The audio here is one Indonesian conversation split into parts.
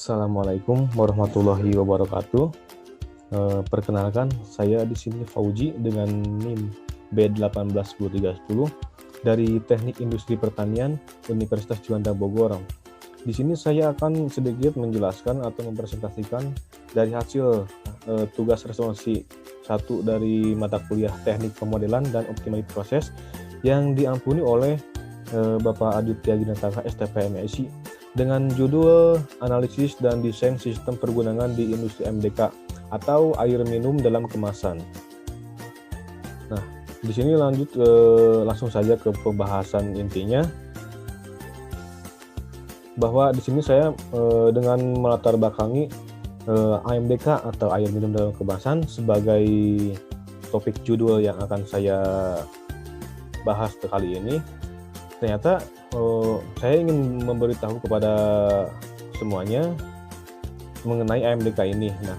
Assalamualaikum warahmatullahi wabarakatuh. Perkenalkan, saya di sini Fauji dengan NIM B18230 dari Teknik Industri Pertanian Universitas Juanda Bogor. Di sini saya akan sedikit menjelaskan atau mempresentasikan dari hasil tugas resolusi 1 dari mata kuliah Teknik Pemodelan dan Optimalisasi Proses yang diampuni oleh Bapak Aditya Ginataka STP MSI dengan judul Analisis dan Desain Sistem Pergunangan di Industri MDK atau air minum dalam kemasan. Nah, di sini langsung saja ke pembahasan intinya. Bahwa di sini saya dengan melatar belakangi AMDK atau air minum dalam kemasan sebagai topik judul yang akan saya bahas kali ini. Ternyata saya ingin memberitahu kepada semuanya mengenai AMDK ini. Nah,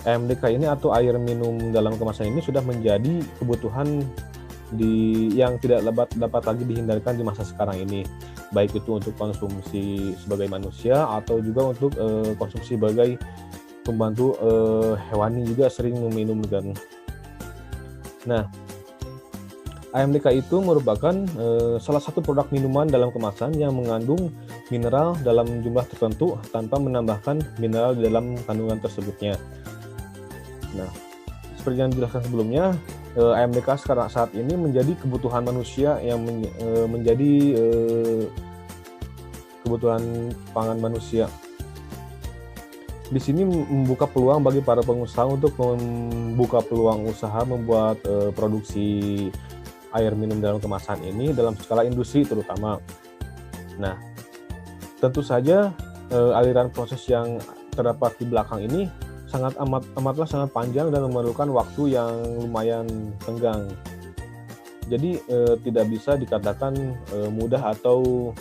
AMDK ini atau air minum dalam kemasan ini sudah menjadi kebutuhan yang tidak dapat lagi dihindarkan di masa sekarang ini, baik itu untuk konsumsi sebagai manusia atau juga untuk konsumsi sebagai pembantu hewani juga sering meminum kan. Nah, AMDK itu merupakan salah satu produk minuman dalam kemasan yang mengandung mineral dalam jumlah tertentu tanpa menambahkan mineral di dalam kandungan tersebutnya. Nah, seperti yang dijelaskan sebelumnya, AMDK sekarang saat ini menjadi kebutuhan manusia yang menjadi kebutuhan pangan manusia. Di sini membuka peluang bagi para pengusaha untuk membuka peluang usaha membuat produksi air minum dalam kemasan ini dalam skala industri terutama. Nah, tentu saja aliran proses yang terdapat di belakang ini amatlah sangat panjang dan memerlukan waktu yang lumayan tenggang. Jadi tidak bisa dikatakan mudah atau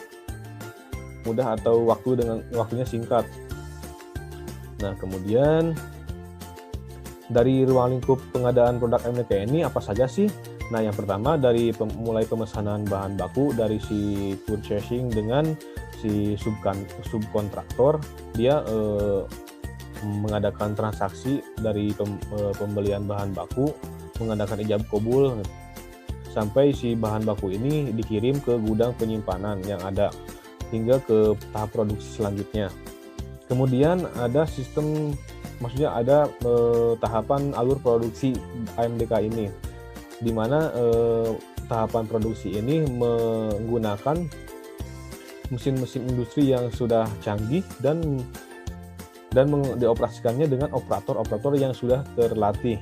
waktunya singkat. Nah, kemudian dari ruang lingkup pengadaan produk MDK ini apa saja sih? Nah, yang pertama dari mulai pemesanan bahan baku dari si purchasing dengan si subkontraktor, dia mengadakan transaksi dari pembelian bahan baku, mengadakan ijab kabul sampai si bahan baku ini dikirim ke gudang penyimpanan yang ada hingga ke tahap produksi selanjutnya. Kemudian ada tahapan alur produksi AMDK ini, di mana tahapan produksi ini menggunakan mesin-mesin industri yang sudah canggih dan dioperasikannya dengan operator-operator yang sudah terlatih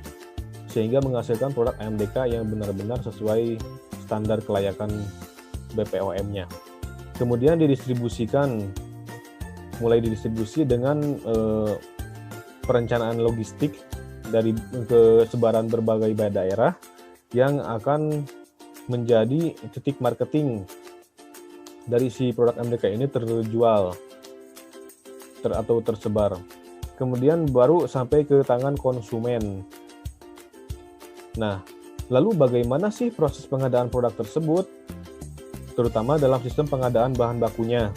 sehingga menghasilkan produk AMDK yang benar-benar sesuai standar kelayakan BPOM-nya. Kemudian mulai didistribusi dengan perencanaan logistik ke sebaran berbagai daerah yang akan menjadi titik marketing dari si produk MDK ini terjual atau tersebar. Kemudian baru sampai ke tangan konsumen. Nah, lalu bagaimana sih proses pengadaan produk tersebut? Terutama dalam sistem pengadaan bahan bakunya.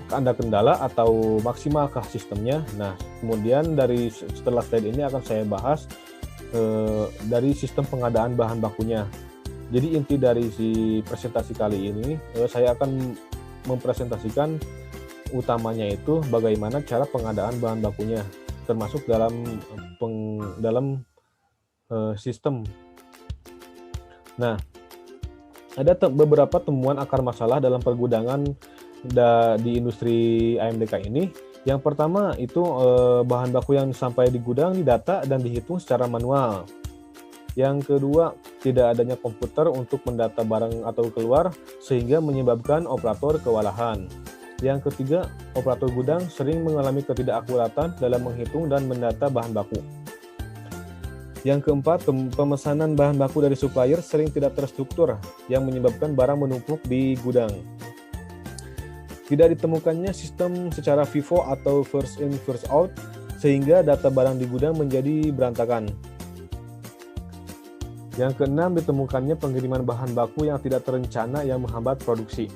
Ada kendala atau maksimalkah sistemnya? Nah, kemudian setelah slide ini akan saya bahas dari sistem pengadaan bahan bakunya. Jadi inti dari si presentasi kali ini saya akan mempresentasikan utamanya itu bagaimana cara pengadaan bahan bakunya, termasuk dalam sistem. Nah, ada beberapa temuan akar masalah dalam pergudangan di industri AMDK ini. Yang pertama itu bahan baku yang sampai di gudang didata dan dihitung secara manual. Yang kedua, tidak adanya komputer untuk mendata barang atau keluar sehingga menyebabkan operator kewalahan. Yang ketiga, operator gudang sering mengalami ketidakakuratan dalam menghitung dan mendata bahan baku. Yang keempat, pemesanan bahan baku dari supplier sering tidak terstruktur yang menyebabkan barang menumpuk di gudang. Tidak ditemukannya sistem secara FIFO atau first in first out sehingga data barang di gudang menjadi berantakan. Yang keenam, ditemukannya pengiriman bahan baku yang tidak terencana yang menghambat produksi.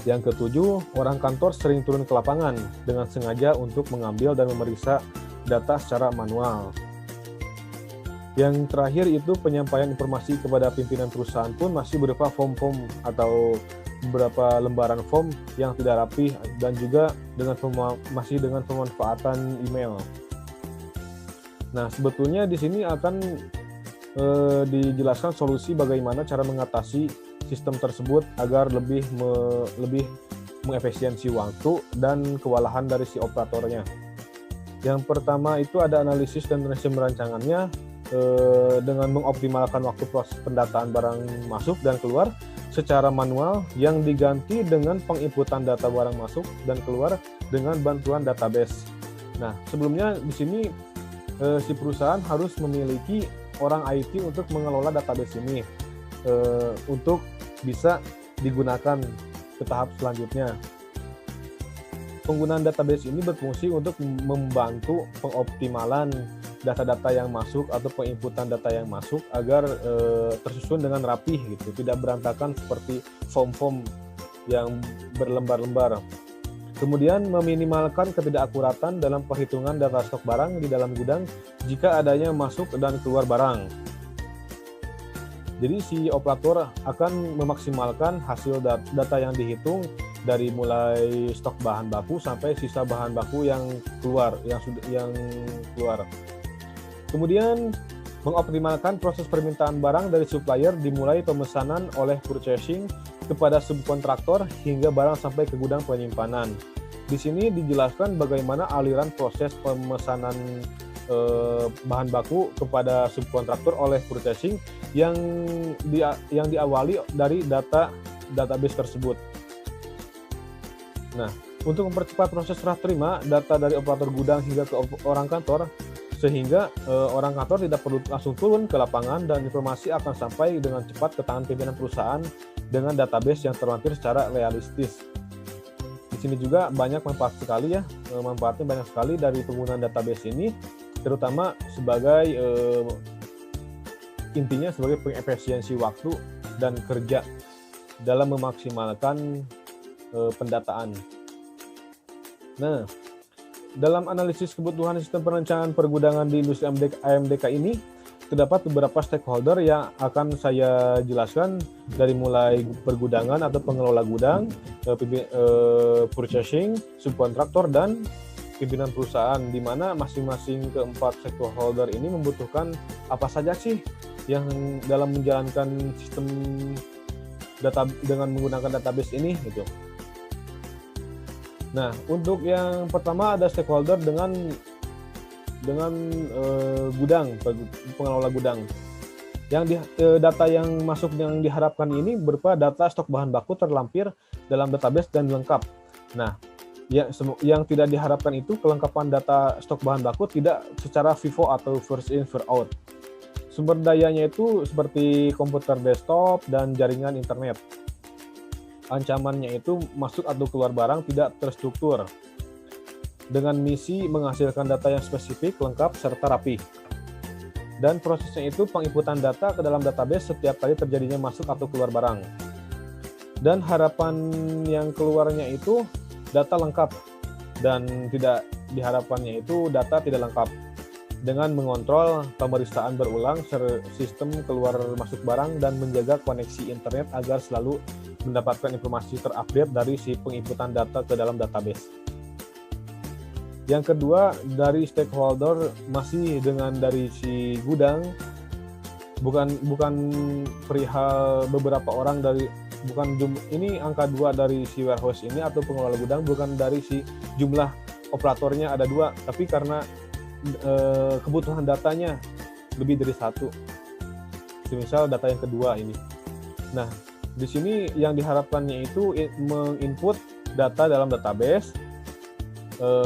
Yang ketujuh, orang kantor sering turun ke lapangan dengan sengaja untuk mengambil dan memeriksa data secara manual. Yang terakhir itu penyampaian informasi kepada pimpinan perusahaan pun masih berupa form-form atau beberapa lembaran form yang tidak rapih dan juga masih dengan pemanfaatan email. Nah, sebetulnya di sini akan dijelaskan solusi bagaimana cara mengatasi sistem tersebut agar lebih mengefisiensi waktu dan kewalahan dari si operatornya. Yang pertama itu ada analisis dan rancangannya dengan mengoptimalkan waktu proses pendataan barang masuk dan keluar secara manual yang diganti dengan penginputan data barang masuk dan keluar dengan bantuan database. Nah, sebelumnya di sini si perusahaan harus memiliki orang IT untuk mengelola database ini untuk bisa digunakan ke tahap selanjutnya. Penggunaan database ini berfungsi untuk membantu pengoptimalan data-data yang masuk atau penginputan data yang masuk agar tersusun dengan rapih gitu, tidak berantakan seperti form-form yang berlembar-lembar. Kemudian meminimalkan ketidakakuratan dalam perhitungan data stok barang di dalam gudang jika adanya masuk dan keluar barang. Jadi si operator akan memaksimalkan hasil data yang dihitung dari mulai stok bahan baku sampai sisa bahan baku yang keluar. Kemudian mengoptimalkan proses permintaan barang dari supplier dimulai pemesanan oleh purchasing kepada subkontraktor hingga barang sampai ke gudang penyimpanan. Di sini dijelaskan bagaimana aliran proses pemesanan bahan baku kepada subkontraktor oleh purchasing yang diawali dari database tersebut. Nah, untuk mempercepat proses serah terima data dari operator gudang hingga ke orang kantor, sehingga orang kantor tidak perlu langsung turun ke lapangan dan informasi akan sampai dengan cepat ke tangan pimpinan perusahaan dengan database yang terlampir secara realistis. Di sini juga banyak manfaat sekali ya, manfaatnya banyak sekali dari penggunaan database ini, terutama sebagai intinya sebagai pengefisiensi waktu dan kerja dalam memaksimalkan pendataan. Nah, dalam analisis kebutuhan sistem perencanaan pergudangan di industri AMDK ini, terdapat beberapa stakeholder yang akan saya jelaskan dari mulai pergudangan atau pengelola gudang, purchasing, subkontraktor, dan pimpinan perusahaan, di mana masing-masing keempat stakeholder ini membutuhkan apa saja sih yang dalam menjalankan sistem data dengan menggunakan database ini gitu. Nah, untuk yang pertama ada stakeholder dengan gudang, pengelola gudang. Data yang masuk yang diharapkan ini berupa data stok bahan baku terlampir dalam database dan lengkap. Nah, yang tidak diharapkan itu kelengkapan data stok bahan baku tidak secara FIFO atau first in first out. Sumber dayanya itu seperti komputer desktop dan jaringan internet. Ancamannya itu masuk atau keluar barang tidak terstruktur, dengan misi menghasilkan data yang spesifik, lengkap, serta rapi. Dan prosesnya itu penginputan data ke dalam database setiap kali terjadinya masuk atau keluar barang. Dan harapan yang keluarnya itu data lengkap, dan tidak diharapkannya itu data tidak lengkap. Dengan mengontrol pemeriksaan berulang sistem keluar masuk barang dan menjaga koneksi internet agar selalu mendapatkan informasi terupdate dari si penginputan data ke dalam database. Yang kedua, dari stakeholder masih dengan dari si gudang, bukan perihal beberapa orang dari, ini angka 2 dari si warehouse ini atau pengelola gudang, bukan dari si jumlah operatornya ada 2, tapi karena kebutuhan datanya lebih dari 1. Misal data yang kedua ini. Nah, di sini yang diharapkannya itu menginput data dalam database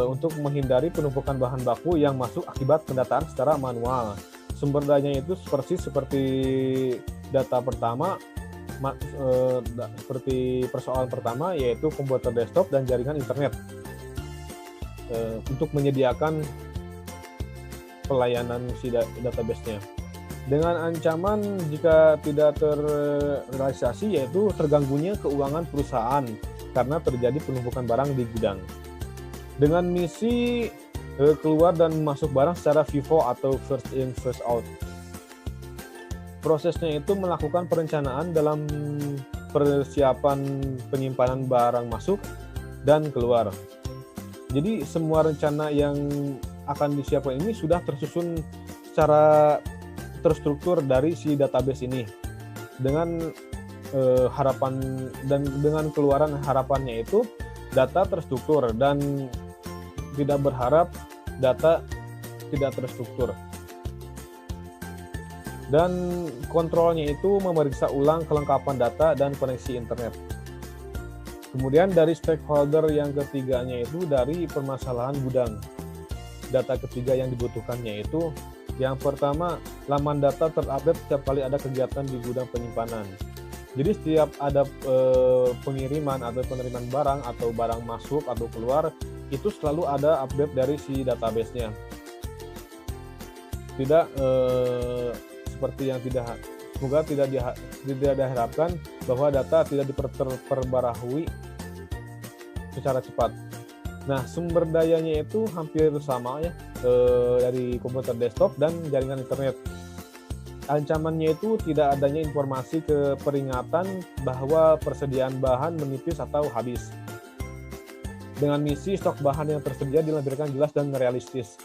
untuk menghindari penumpukan bahan baku yang masuk akibat pendataan secara manual. Sumber datanya itu seperti data pertama, seperti persoalan pertama, yaitu komputer desktop dan jaringan internet untuk menyediakan pelayanan si database-nya. Dengan ancaman jika tidak terrealisasi, yaitu terganggunya keuangan perusahaan karena terjadi penumpukan barang di gudang. Dengan misi keluar dan masuk barang secara FIFO atau first in first out. Prosesnya itu melakukan perencanaan dalam persiapan penyimpanan barang masuk dan keluar. Jadi semua rencana yang akan disiapkan ini sudah tersusun secara terstruktur dari si database ini. Dengan harapan dan dengan keluaran harapannya itu data terstruktur dan tidak berharap data tidak terstruktur. Dan kontrolnya itu memeriksa ulang kelengkapan data dan koneksi internet. Kemudian dari stakeholder yang ketiganya itu dari permasalahan gudang. Data ketiga yang dibutuhkannya itu yang pertama, laman data terupdate setiap kali ada kegiatan di gudang penyimpanan. Jadi setiap ada pengiriman atau penerimaan barang atau barang masuk atau keluar, itu selalu ada update dari si database-nya. Tidak seperti yang semoga tidak diharapkan bahwa data tidak diperbarui secara cepat. Nah, sumber dayanya itu hampir sama ya, dari komputer desktop dan jaringan internet. Ancamannya itu tidak adanya informasi keperingatan bahwa persediaan bahan menipis atau habis. Dengan misi stok bahan yang tersedia dilampirkan jelas dan realistis.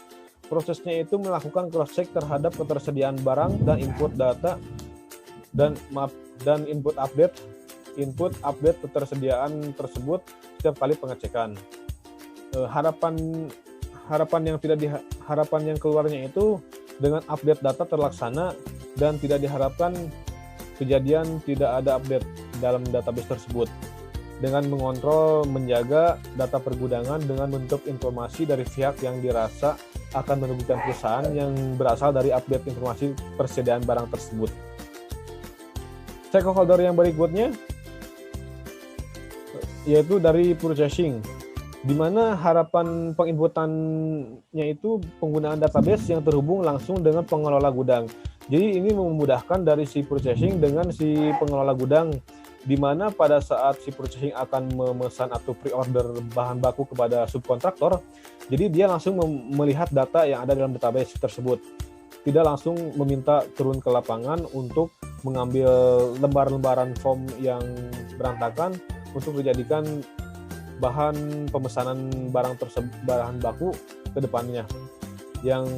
Prosesnya itu melakukan cross-check terhadap ketersediaan barang dan input data dan input update ketersediaan tersebut setiap kali pengecekan. Harapan yang keluarnya itu dengan update data terlaksana dan tidak diharapkan kejadian tidak ada update dalam database tersebut. Dengan mengontrol, menjaga data pergudangan dengan bentuk informasi dari pihak yang dirasa akan merugikan perusahaan yang berasal dari update informasi persediaan barang tersebut. Stakeholder yang berikutnya yaitu dari purchasing, di mana harapan penginputannya itu penggunaan database yang terhubung langsung dengan pengelola gudang. Jadi ini memudahkan dari si purchasing dengan si pengelola gudang, di mana pada saat si purchasing akan memesan atau pre-order bahan baku kepada subkontraktor, jadi dia langsung melihat data yang ada dalam database tersebut. Tidak langsung meminta turun ke lapangan untuk mengambil lembar-lembaran form yang berantakan untuk dijadikan bahan pemesanan bahan baku ke depannya, yang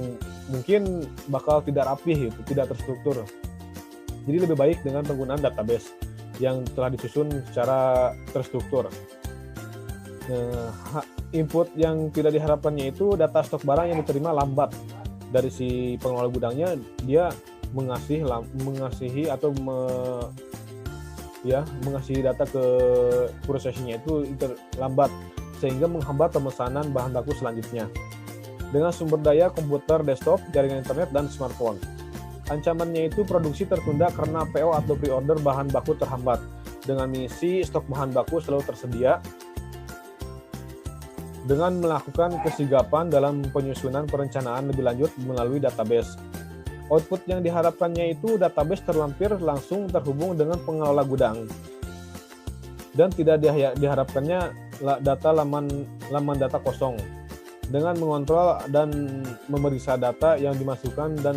mungkin bakal tidak rapih, tidak terstruktur. Jadi lebih baik dengan penggunaan database yang telah disusun secara terstruktur. Input yang tidak diharapkannya itu data stok barang yang diterima lambat dari si pengelola gudangnya. Dia mengasihi data ke prosesnya itu lambat, sehingga menghambat pemesanan bahan baku selanjutnya. Dengan sumber daya komputer desktop, jaringan internet, dan smartphone. Ancamannya itu produksi tertunda karena PO atau pre-order bahan baku terhambat. Dengan misi stok bahan baku selalu tersedia, dengan melakukan kesigapan dalam penyusunan perencanaan lebih lanjut melalui database. Output yang diharapkannya itu database terlampir langsung terhubung dengan pengelola gudang. Dan tidak diharapkannya data laman data kosong. Dengan mengontrol dan memeriksa data yang dimasukkan dan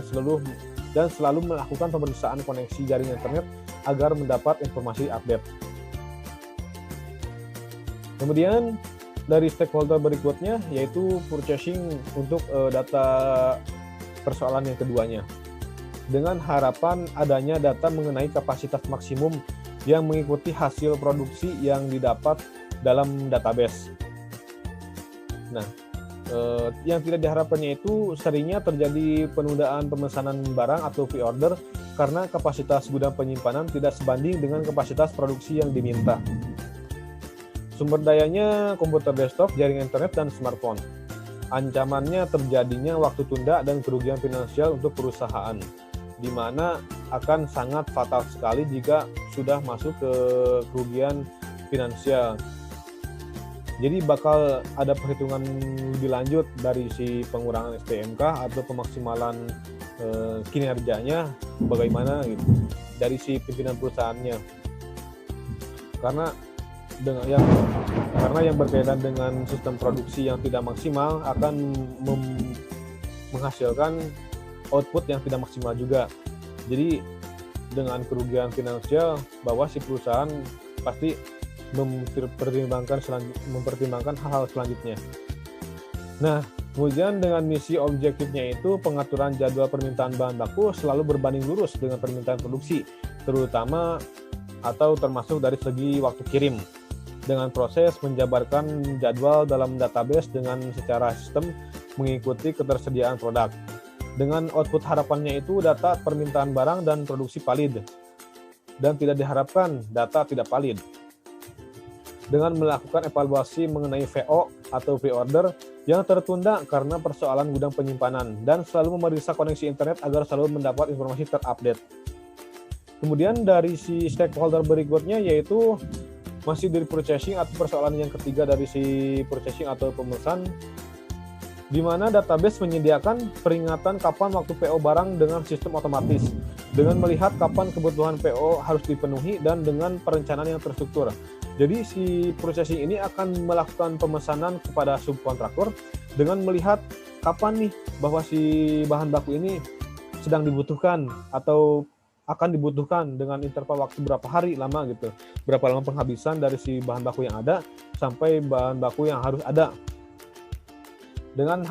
selalu melakukan pemeriksaan koneksi jaringan internet agar mendapat informasi update. Kemudian dari stakeholder berikutnya yaitu purchasing untuk data persoalan yang keduanya. Dengan harapan adanya data mengenai kapasitas maksimum yang mengikuti hasil produksi yang didapat dalam database. Nah, yang tidak diharapkannya itu seringnya terjadi penundaan pemesanan barang atau pre-order karena kapasitas gudang penyimpanan tidak sebanding dengan kapasitas produksi yang diminta. Sumber dayanya komputer desktop, jaringan internet, dan smartphone. Ancamannya terjadinya waktu tunda dan kerugian finansial untuk perusahaan, di mana akan sangat fatal sekali jika sudah masuk ke kerugian finansial. Jadi bakal ada perhitungan lebih lanjut dari si pengurangan STMK atau pemaksimalan kinerjanya bagaimana gitu dari si pimpinan perusahaannya. Karena karena yang berkaitan dengan sistem produksi yang tidak maksimal akan menghasilkan output yang tidak maksimal juga. Jadi dengan kerugian finansial bahwa si perusahaan pasti mempertimbangkan hal-hal selanjutnya. Nah, kemudian dengan misi objektifnya itu pengaturan jadwal permintaan bahan baku selalu berbanding lurus dengan permintaan produksi, terutama atau termasuk dari segi waktu kirim. Dengan proses menjabarkan jadwal dalam database dengan secara sistem mengikuti ketersediaan produk. Dengan output harapannya itu data permintaan barang dan produksi valid, dan tidak diharapkan data tidak valid. Dengan melakukan evaluasi mengenai VO atau pre-order yang tertunda karena persoalan gudang penyimpanan, dan selalu memeriksa koneksi internet agar selalu mendapat informasi terupdate. Kemudian dari si stakeholder berikutnya yaitu masih dari purchasing atau persoalan yang ketiga dari si purchasing atau pemesan, di mana database menyediakan peringatan kapan waktu PO barang dengan sistem otomatis, dengan melihat kapan kebutuhan PO harus dipenuhi dan dengan perencanaan yang terstruktur. Jadi si processing ini akan melakukan pemesanan kepada subkontraktor dengan melihat kapan nih bahwa si bahan baku ini sedang dibutuhkan atau akan dibutuhkan dengan interval waktu berapa hari lama gitu, berapa lama penghabisan dari si bahan baku yang ada sampai bahan baku yang harus ada. Dengan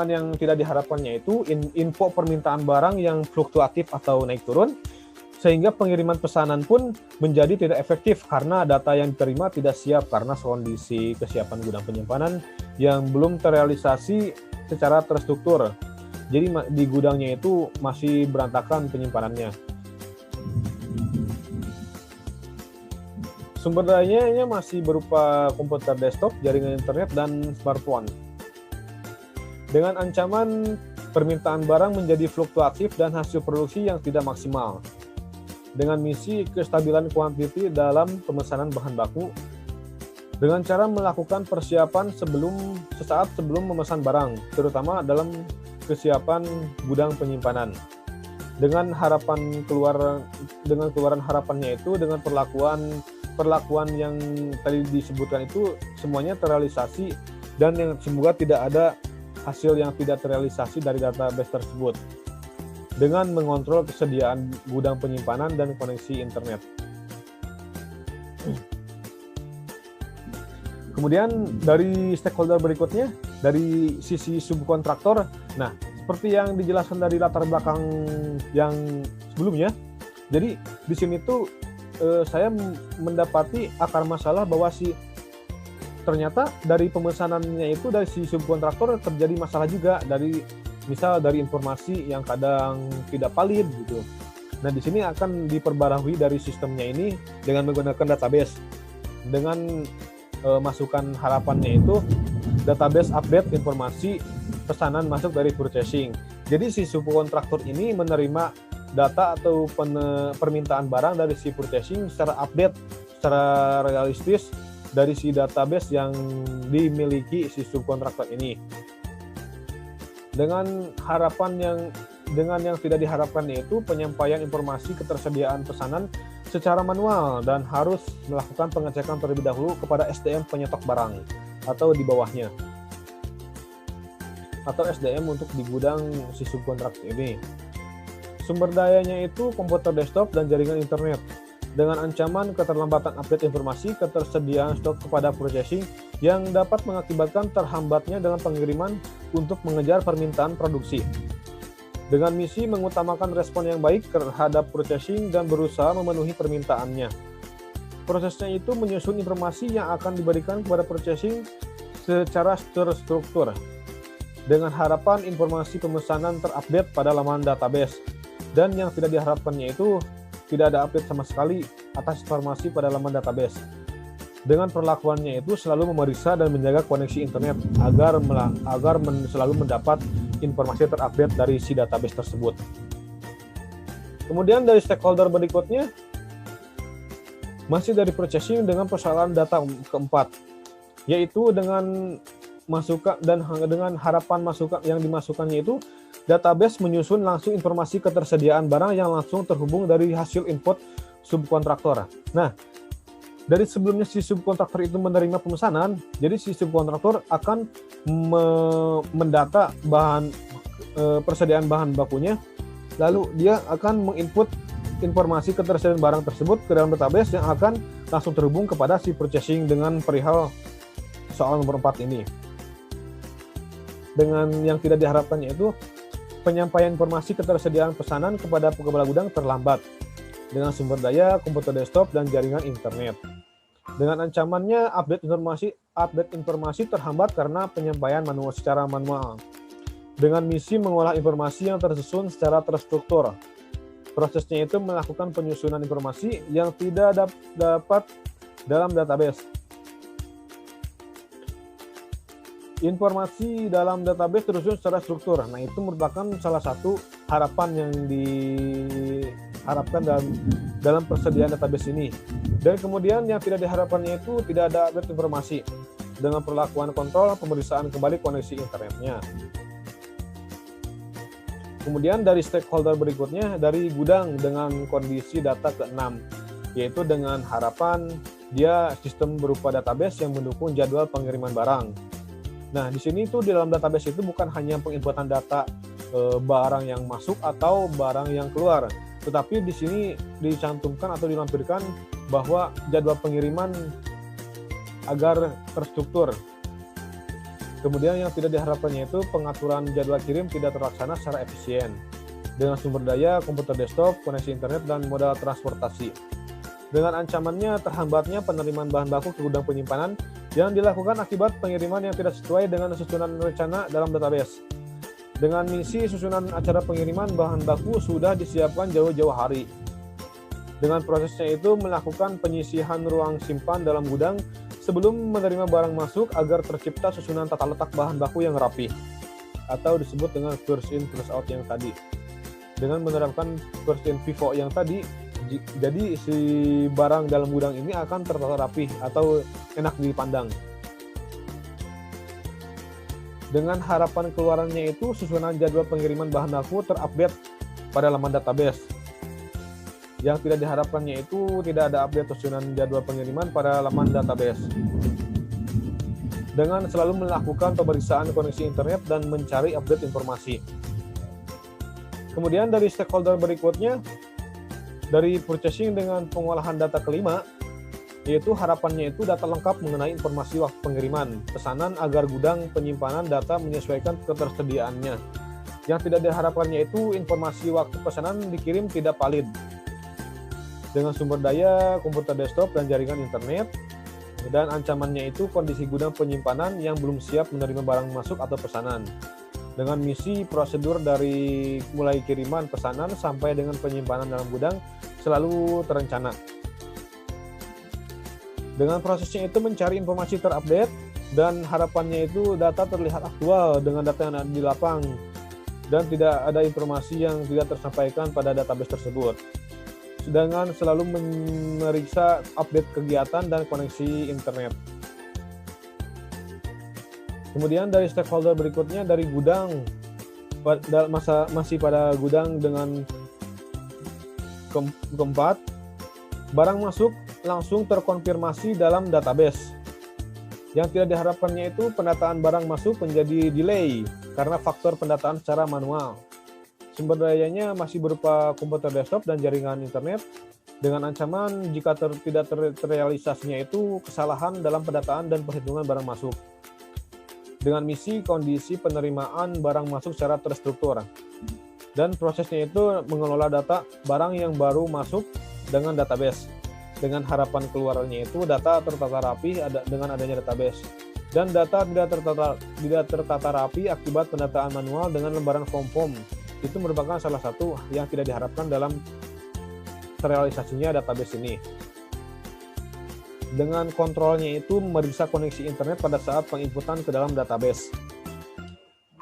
yang tidak diharapkannya itu info permintaan barang yang fluktuatif atau naik turun, sehingga pengiriman pesanan pun menjadi tidak efektif karena data yang diterima tidak siap karena kondisi kesiapan gudang penyimpanan yang belum terrealisasi secara terstruktur. Jadi di gudangnya itu masih berantakan penyimpanannya. Sumber dayanya masih berupa komputer desktop, jaringan internet, dan smartphone. Dengan ancaman permintaan barang menjadi fluktuatif dan hasil produksi yang tidak maksimal. Dengan misi kestabilan kuantiti dalam pemesanan bahan baku, dengan cara melakukan persiapan sesaat sebelum memesan barang, terutama dalam kesiapan gudang penyimpanan. Dengan keluaran harapannya itu dengan perlakuan yang tadi disebutkan itu semuanya terrealisasi, dan yang semoga tidak ada hasil yang tidak terrealisasi dari database tersebut. Dengan mengontrol kesediaan gudang penyimpanan dan koneksi internet. Kemudian dari stakeholder berikutnya, dari sisi subkontraktor, nah seperti yang dijelaskan dari latar belakang yang sebelumnya, jadi di sini tuh saya mendapati akar masalah bahwa ternyata dari pemesanannya itu dari si subkontraktor terjadi masalah juga dari informasi yang kadang tidak valid gitu. Nah, di sini akan diperbarui dari sistemnya ini dengan menggunakan database. Dengan masukan harapannya itu database update informasi pesanan masuk dari purchasing. Jadi si subkontraktor ini menerima data atau permintaan barang dari si purchasing secara update, secara realistis dari si database yang dimiliki si subkontraktor ini. Dengan yang tidak diharapkan yaitu penyampaian informasi ketersediaan pesanan secara manual dan harus melakukan pengecekan terlebih dahulu kepada SDM penyetok barang atau di bawahnya, atau SDM untuk di gudang si subkontraktor ini. Sumber dayanya itu komputer desktop dan jaringan internet. Dengan ancaman keterlambatan update informasi, ketersediaan stok kepada purchasing yang dapat mengakibatkan terhambatnya dengan pengiriman untuk mengejar permintaan produksi. Dengan misi mengutamakan respon yang baik terhadap purchasing dan berusaha memenuhi permintaannya. Prosesnya itu menyusun informasi yang akan diberikan kepada purchasing secara terstruktur, dengan harapan informasi pemesanan terupdate pada laman database, dan yang tidak diharapkannya itu tidak ada update sama sekali atas informasi pada laman database. Dengan perlakuannya itu selalu memeriksa dan menjaga koneksi internet agar selalu mendapat informasi terupdate dari si database tersebut. Kemudian dari stakeholder berikutnya, masih dari purchasing dengan persoalan data keempat, yaitu dengan harapan masukan yang dimasukkannya itu database menyusun langsung informasi ketersediaan barang yang langsung terhubung dari hasil input subkontraktor. Nah, Dari sebelumnya si subkontraktor itu menerima pemesanan, jadi si subkontraktor akan mendata persediaan bahan bakunya, lalu dia akan menginput informasi ketersediaan barang tersebut ke dalam database yang akan langsung terhubung kepada si purchasing dengan perihal soal nomor 4 ini. Dengan yang tidak diharapkannya itu penyampaian informasi ketersediaan pesanan kepada kepala gudang terlambat dengan sumber daya komputer desktop dan jaringan internet. Dengan ancamannya update informasi terhambat karena penyampaian secara manual. Dengan misi mengolah informasi yang tersusun secara terstruktur. Prosesnya itu melakukan penyusunan informasi yang tidak dapat dalam database. Informasi dalam database tersusun secara struktur. Nah, itu merupakan salah satu harapan yang diharapkan dalam persediaan database ini. Dan kemudian yang tidak diharapkannya itu tidak ada update informasi dengan perlakuan kontrol pemeriksaan kembali koneksi internetnya. Kemudian dari stakeholder berikutnya, dari gudang dengan kondisi data ke-6, yaitu dengan harapan dia sistem berupa database yang mendukung jadwal pengiriman barang. Nah, di sini tuh di dalam database itu bukan hanya penginputan data barang yang masuk atau barang yang keluar, tetapi di sini dicantumkan atau dilampirkan bahwa jadwal pengiriman agar terstruktur. Kemudian yang tidak diharapkannya itu pengaturan jadwal kirim tidak terlaksana secara efisien dengan sumber daya komputer desktop, koneksi internet, dan modal transportasi. Dengan ancamannya terhambatnya penerimaan bahan baku ke gudang penyimpanan yang dilakukan akibat pengiriman yang tidak sesuai dengan susunan rencana dalam database. Dengan misi susunan acara pengiriman bahan baku sudah disiapkan jauh-jauh hari. Dengan prosesnya itu melakukan penyisihan ruang simpan dalam gudang sebelum menerima barang masuk agar tercipta susunan tata letak bahan baku yang rapi atau disebut dengan first in first out yang tadi. Dengan menerapkan first in FIFO yang tadi, jadi si barang dalam gudang ini akan tertata rapi atau enak dipandang. Dengan harapan keluarannya itu susunan jadwal pengiriman bahan baku terupdate pada laman database. Yang tidak diharapkannya itu tidak ada update susunan jadwal pengiriman pada laman database. Dengan selalu melakukan pemeriksaan koneksi internet dan mencari update informasi. Kemudian dari stakeholder berikutnya, dari purchasing dengan pengolahan data kelima, yaitu harapannya itu data lengkap mengenai informasi waktu pengiriman pesanan agar gudang penyimpanan data menyesuaikan ketersediaannya. Yang tidak diharapkannya itu informasi waktu pesanan dikirim tidak valid dengan sumber daya komputer desktop dan jaringan internet. Dan ancamannya itu kondisi gudang penyimpanan yang belum siap menerima barang masuk atau pesanan. Dengan misi prosedur dari mulai kiriman pesanan sampai dengan penyimpanan dalam gudang selalu terencana. Dengan prosesnya itu mencari informasi terupdate dan harapannya itu data terlihat aktual dengan data yang ada di lapang dan tidak ada informasi yang tidak tersampaikan pada database tersebut. Dengan selalu memeriksa update kegiatan dan koneksi internet. Kemudian dari stakeholder berikutnya dari gudang, masih pada gudang dengan keempat, barang masuk langsung terkonfirmasi dalam database. Yang tidak diharapkannya itu pendataan barang masuk menjadi delay karena faktor pendataan secara manual. Sumber dayanya masih berupa komputer desktop dan jaringan internet dengan ancaman jika tidak terrealisasinya itu kesalahan dalam pendataan dan perhitungan barang masuk. Dengan misi kondisi penerimaan barang masuk secara terstruktur. Dan prosesnya itu mengelola data barang yang baru masuk dengan database. Dengan harapan keluarannya itu data tertata rapi dengan adanya database. Dan data tidak tertata rapi akibat pendataan manual dengan lembaran form-form. Itu merupakan salah satu yang tidak diharapkan dalam terrealisasinya database ini. Dengan kontrolnya itu memeriksa koneksi internet pada saat penginputan ke dalam database.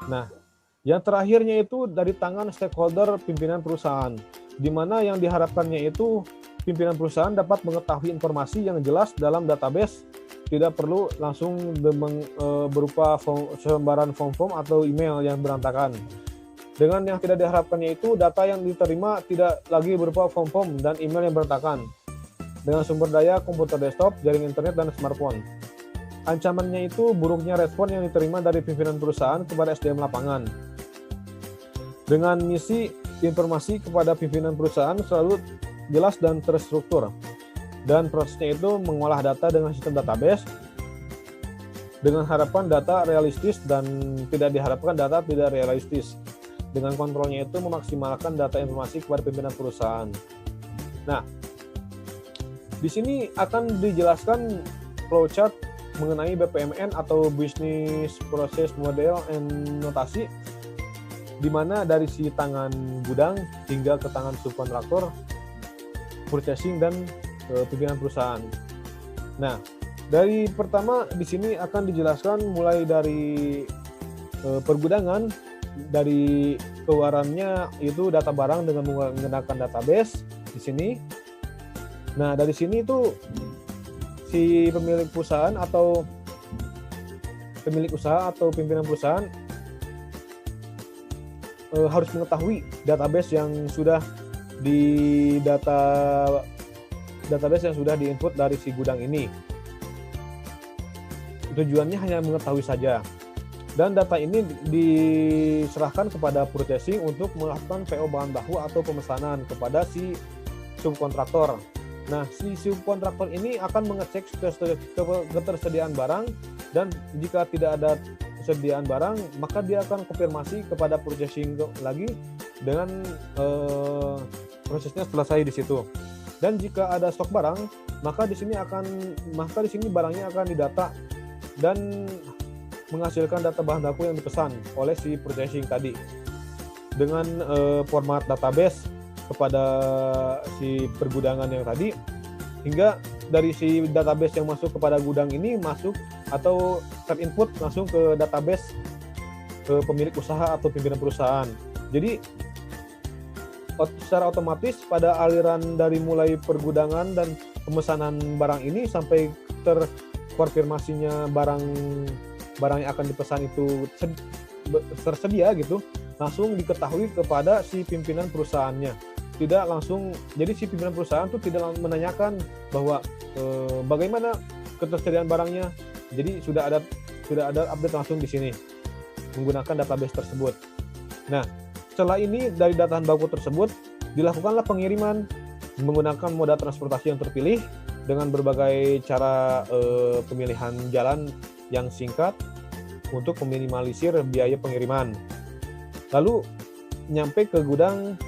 Nah, yang terakhirnya itu dari tangan stakeholder pimpinan perusahaan, di mana yang diharapkannya itu pimpinan perusahaan dapat mengetahui informasi yang jelas dalam database, tidak perlu langsung berupa selembaran form-form atau email yang berantakan. Dengan yang tidak diharapkannya itu data yang diterima tidak lagi berupa form-form dan email yang berantakan. dengan sumber daya komputer desktop, jaring internet, dan smartphone. Ancamannya itu buruknya respon yang diterima dari pimpinan perusahaan kepada SDM lapangan. Dengan misi informasi kepada pimpinan perusahaan selalu jelas dan terstruktur. Dan prosesnya itu mengolah data dengan sistem database dengan harapan data realistis dan tidak diharapkan data tidak realistis. Dengan kontrolnya itu memaksimalkan data informasi kepada pimpinan perusahaan. Nah, di sini akan dijelaskan flowchart mengenai BPMN atau Business Process Model and Notasi, di mana dari si tangan gudang hingga ke tangan subkontraktor, purchasing, dan pimpinan perusahaan. Nah, dari pertama di sini akan dijelaskan mulai dari pergudangan, dari keluarannya itu data barang dengan menggunakan database di sini. Nah, dari sini itu si pemilik perusahaan atau pimpinan perusahaan harus mengetahui database yang sudah diinput dari si gudang ini. Tujuannya hanya mengetahui saja. Dan data ini diserahkan kepada purchasing untuk melakukan PO bahan baku atau pemesanan kepada si subkontraktor. Nah, si subkontraktor ini akan mengecek ketersediaan barang, dan jika tidak ada kesediaan barang, maka dia akan konfirmasi kepada purchasing lagi dengan prosesnya selesai di situ. Dan jika ada stok barang, maka di sini barangnya akan didata dan menghasilkan data bahan baku yang dipesan oleh si purchasing tadi dengan format database kepada si pergudangan yang tadi, hingga dari si database yang masuk kepada gudang ini masuk atau terinput langsung ke database ke pemilik usaha atau pimpinan perusahaan. Jadi secara otomatis pada aliran dari mulai pergudangan dan pemesanan barang ini sampai terkonfirmasinya barang yang akan dipesan itu tersedia gitu, langsung diketahui kepada si pimpinan perusahaannya. Tidak langsung, jadi si pimpinan perusahaan tuh tidak menanyakan bahwa bagaimana ketersediaan barangnya. Jadi sudah ada update langsung di sini menggunakan database tersebut. Nah, setelah ini dari data bahan baku tersebut dilakukanlah pengiriman menggunakan moda transportasi yang terpilih dengan berbagai cara pemilihan jalan yang singkat untuk meminimalisir biaya pengiriman. Lalu nyampe ke gudang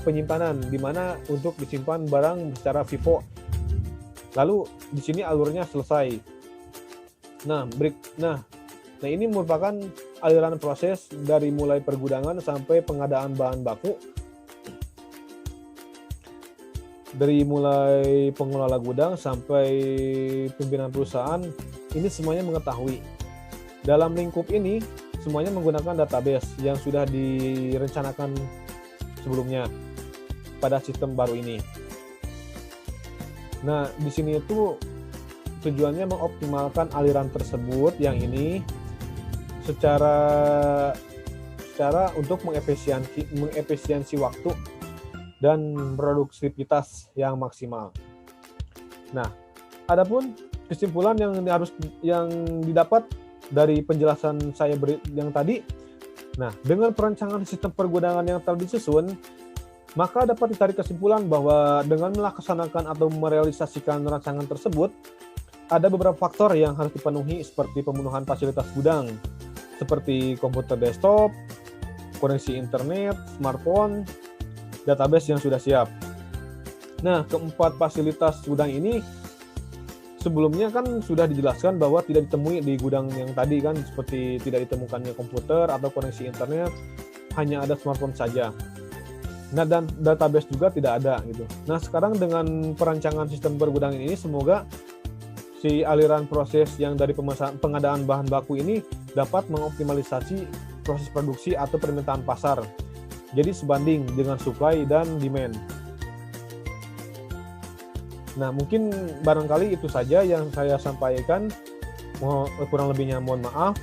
penyimpanan, di mana untuk disimpan barang secara FIFO. Lalu di sini alurnya selesai. Nah, ini merupakan aliran proses dari mulai pergudangan sampai pengadaan bahan baku. Dari mulai pengelola gudang sampai pimpinan perusahaan, ini semuanya mengetahui. Dalam lingkup ini, semuanya menggunakan database yang sudah direncanakan sebelumnya pada sistem baru ini. Nah, di sini itu tujuannya mengoptimalkan aliran tersebut yang ini secara untuk mengefisiensi waktu dan produktivitas yang maksimal. Nah, adapun kesimpulan yang didapat dari penjelasan saya yang tadi, nah, dengan perancangan sistem pergudangan yang telah disusun, maka dapat ditarik kesimpulan bahwa dengan melaksanakan atau merealisasikan rancangan tersebut, ada beberapa faktor yang harus dipenuhi seperti pemenuhan fasilitas gudang, seperti komputer desktop, koneksi internet, smartphone, database yang sudah siap. Nah, keempat fasilitas gudang ini sebelumnya kan sudah dijelaskan bahwa tidak ditemui di gudang yang tadi kan, seperti tidak ditemukannya komputer atau koneksi internet, hanya ada smartphone saja. Nah, dan database juga tidak ada gitu. Nah, sekarang dengan perancangan sistem pergudangan ini, semoga si aliran proses yang dari pengadaan bahan baku ini dapat mengoptimalisasi proses produksi atau permintaan pasar. Jadi sebanding dengan supply dan demand. Nah, mungkin barangkali itu saja yang saya sampaikan. Kurang lebihnya mohon maaf.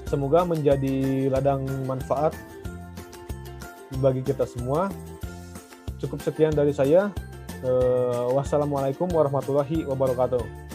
Semoga menjadi ladang manfaat bagi kita semua. Cukup sekian dari saya. Wassalamualaikum warahmatullahi wabarakatuh.